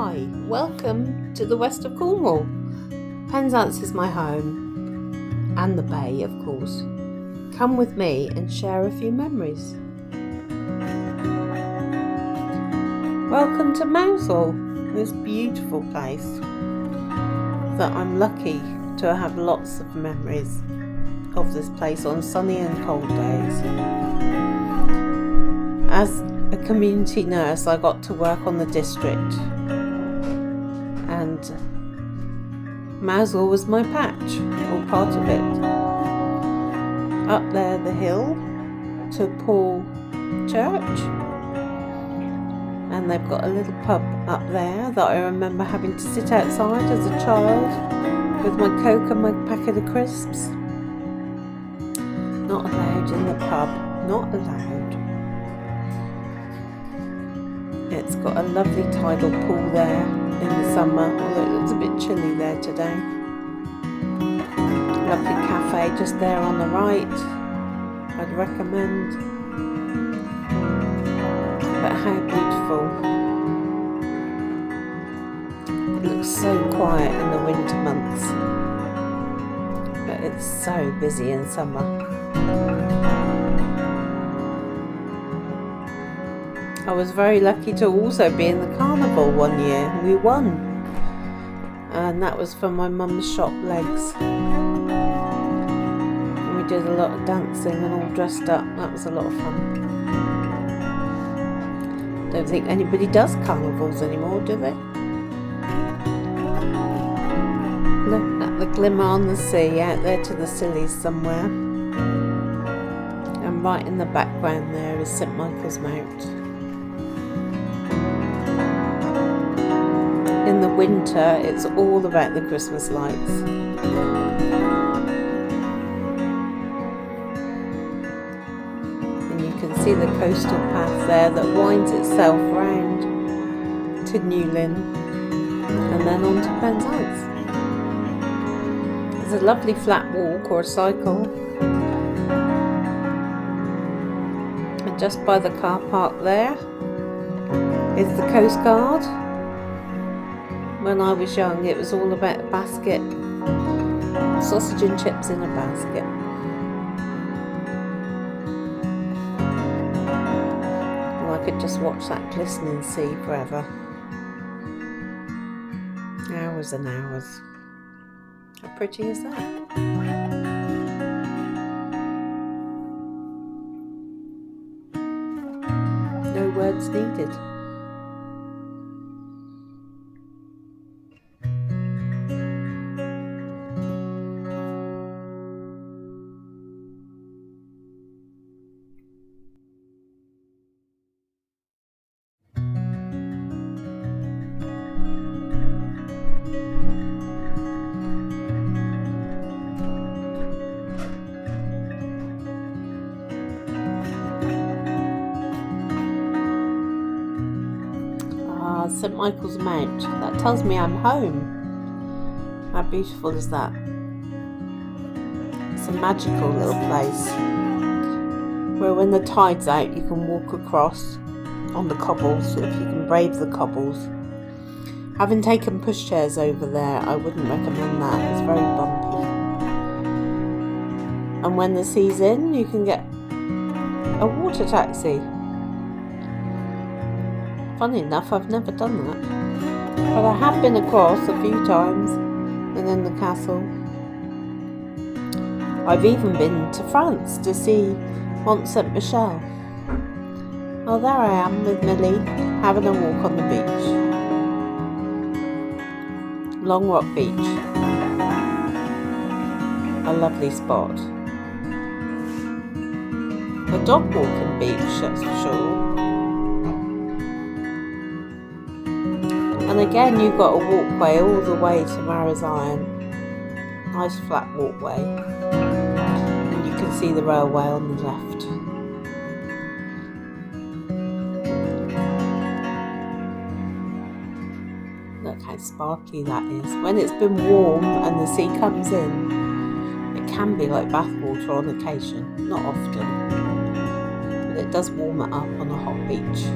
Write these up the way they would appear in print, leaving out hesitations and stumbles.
Hi, welcome to the west of Cornwall. Penzance is my home, and the bay, of course. Come with me and share a few memories. Welcome to Mousehole, this beautiful place that I'm lucky to have lots of memories of this place on sunny and cold days. As a community nurse, I got to work on the district, and Mousehole was my patch, or part of it. Up there the hill to Paul Church, and they've got a little pub up there that I remember having to sit outside as a child with my Coke and my packet of crisps. Not allowed in the pub, not allowed. It's got a lovely tidal pool there in the summer, although it's a bit chilly there today. Lovely cafe just there on the right, I'd recommend. But how beautiful. It looks so quiet in the winter months, but it's so busy in summer. I was very lucky to also be in the carnival one year. We won, and that was for my mum's shop legs. And we did a lot of dancing and all dressed up. That was a lot of fun. Don't think anybody does carnivals anymore, do they? Look at the glimmer on the sea out there to the Scillies somewhere. And right in the background there is St Michael's Mount. In the winter, it's all about the Christmas lights. And you can see the coastal path there that winds itself round to Newlyn and then on to Penzance. There's a lovely flat walk or a cycle. And just by the car park there is the Coast Guard. When I was young, it was all about a basket, sausage and chips in a basket. Well, I could just watch that glistening sea forever. Hours and hours. How pretty is that? No words needed. St Michael's Mount, that tells me I'm home. How beautiful is that? It's a magical little place where when the tide's out you can walk across on the cobbles, if you can brave the cobbles. Having taken pushchairs over there, I wouldn't recommend that, it's very bumpy. And when the sea's in, you can get a water taxi. Funny enough, I've never done that, but I have been across a few times and in the castle. I've even been to France to see Mont Saint Michel. Well, there I am with Millie having a walk on the beach. Long Rock Beach, a lovely spot. A dog walking beach, that's for sure. And again, you've got a walkway all the way to Maris Iron. Nice flat walkway. And you can see the railway on the left. Look how sparkly that is. When it's been warm and the sea comes in, it can be like bathwater on occasion. Not often. But it does warm it up on a hot beach.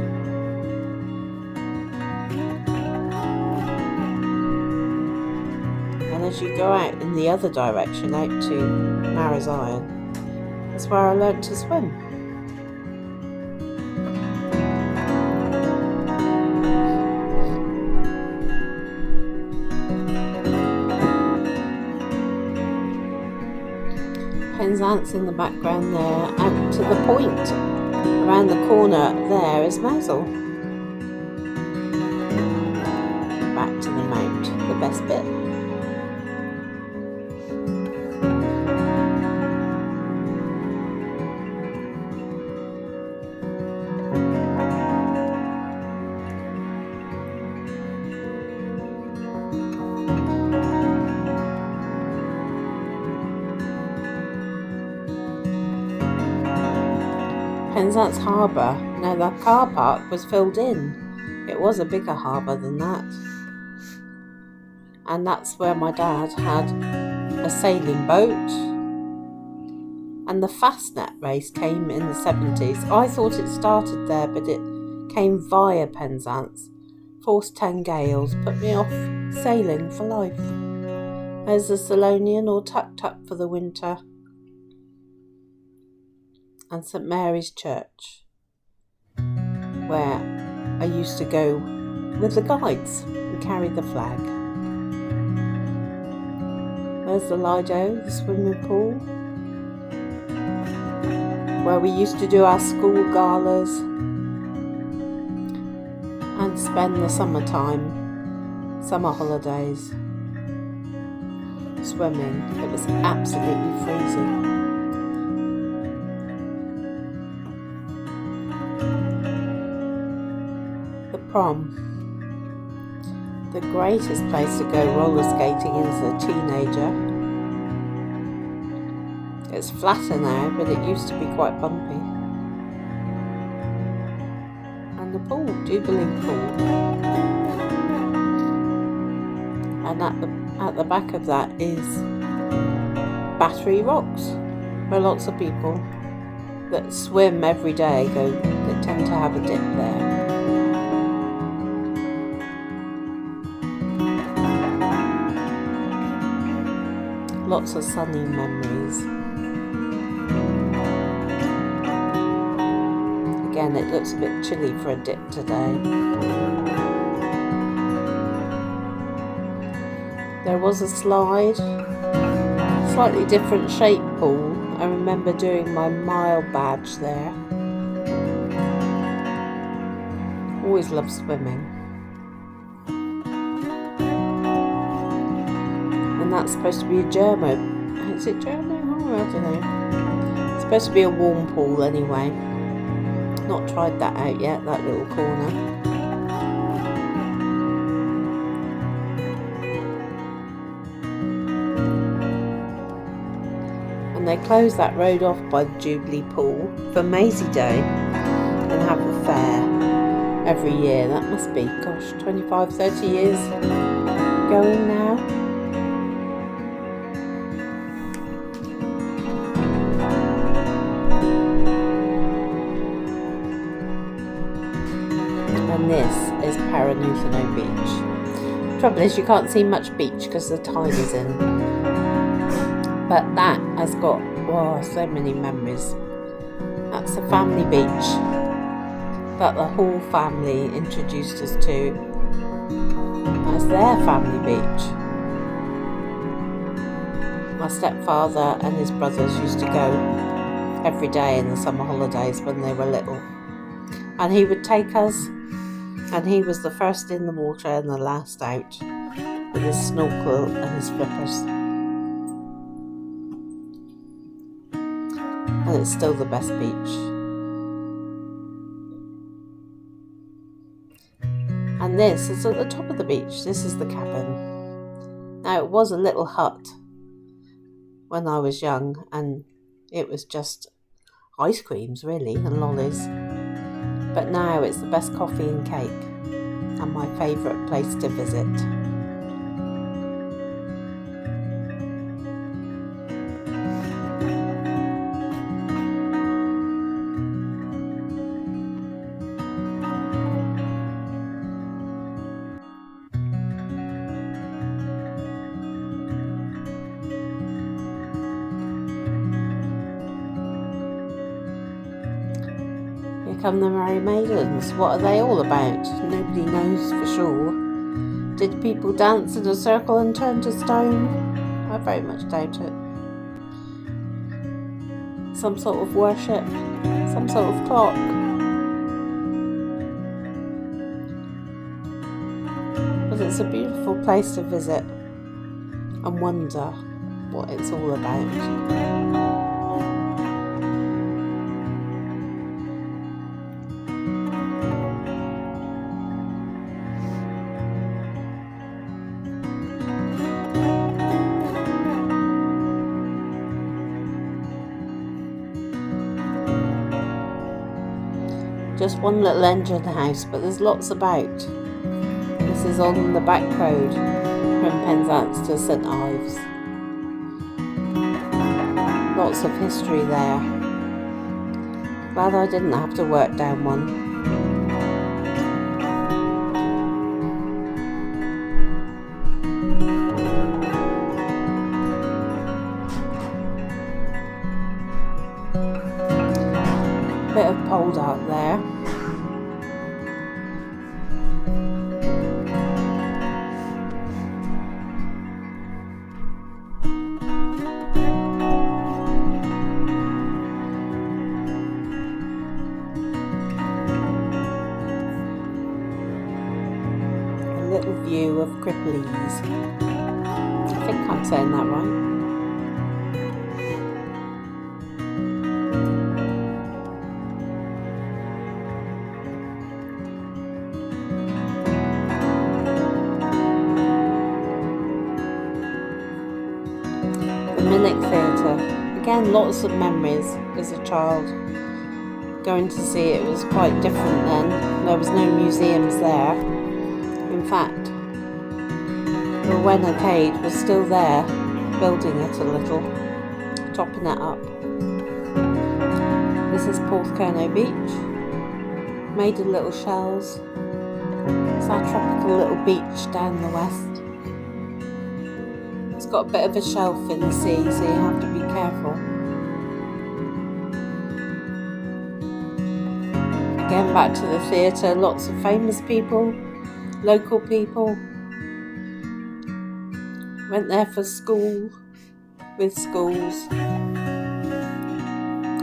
as you go out in the other direction, out to Mares Iron, that's where I learnt to swim. Penzance in the background there, out to the point. Around the corner there is Mousehole. Back to the mount, the best bit. Penzance harbour. Now the car park was filled in. It was a bigger harbour than that. And that's where my dad had a sailing boat. And the Fastnet race came in the 70s. I thought it started there, but it came via Penzance. Forced 10 gales, put me off sailing for life. There's the Salonian all tucked up for the winter. And St Mary's Church, where I used to go with the guides and carry the flag. There's the Lido, the swimming pool, where we used to do our school galas and spend the summer holidays swimming. It was absolutely freezing. Prom. The greatest place to go roller skating as a teenager. It's flatter now, but it used to be quite bumpy. And the pool, Jubilee pool. And at the back of that is Battery Rocks, where lots of people that swim every day that tend to have a dip there. Lots of sunny memories. Again, it looks a bit chilly for a dip today. There was a slide, slightly different shape pool. I remember doing my mile badge there. Always loved swimming. And that's supposed to be a Germo. Is it Germo? Oh, I don't know. It's supposed to be a warm pool anyway. Not tried that out yet, that little corner. And they close that road off by the Jubilee pool for Maisie Day and have a fair every year. That must be, gosh, 25, 30 years going now. And this is Peranouthano Beach. Trouble is you can't see much beach because the tide is in. But that has got, wow, so many memories. That's a family beach that the whole family introduced us to as their family beach. My stepfather and his brothers used to go every day in the summer holidays when they were little. And he would take us, and he was the first in the water and the last out with his snorkel and his flippers. And it's still the best beach. And this is at the top of the beach. This is the cabin. Now it was a little hut when I was young, and it was just ice creams really and lollies. But now it's the best coffee and cake and my favourite place to visit. become the Merry Maidens? What are they all about? Nobody knows for sure. Did people dance in a circle and turn to stone? I very much doubt it. Some sort of worship, some sort of clock. But it's a beautiful place to visit and wonder what it's all about. Just one little engine house, but there's lots about. This is on the back road from Penzance to St Ives. Lots of history there. Glad I didn't have to work down one. Bit of pole dark there. A little view of Cripplesease. I think I'm saying that right. Minack Theatre. Again, lots of memories as a child. Going to see it was quite different then. There was no museums there. In fact, the Minack was still there, building it a little, topping it up. This is Porthcurno Beach. Made of little shells. It's our tropical little beach down the west. It's got a bit of a shelf in the sea, so you have to be careful. Again, back to the theatre, lots of famous people, local people. Went there for school, with schools.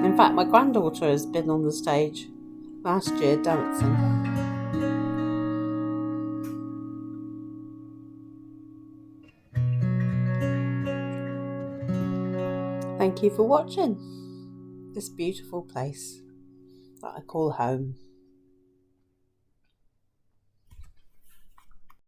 In fact, my granddaughter has been on the stage last year dancing. Thank you for watching this beautiful place that I call home.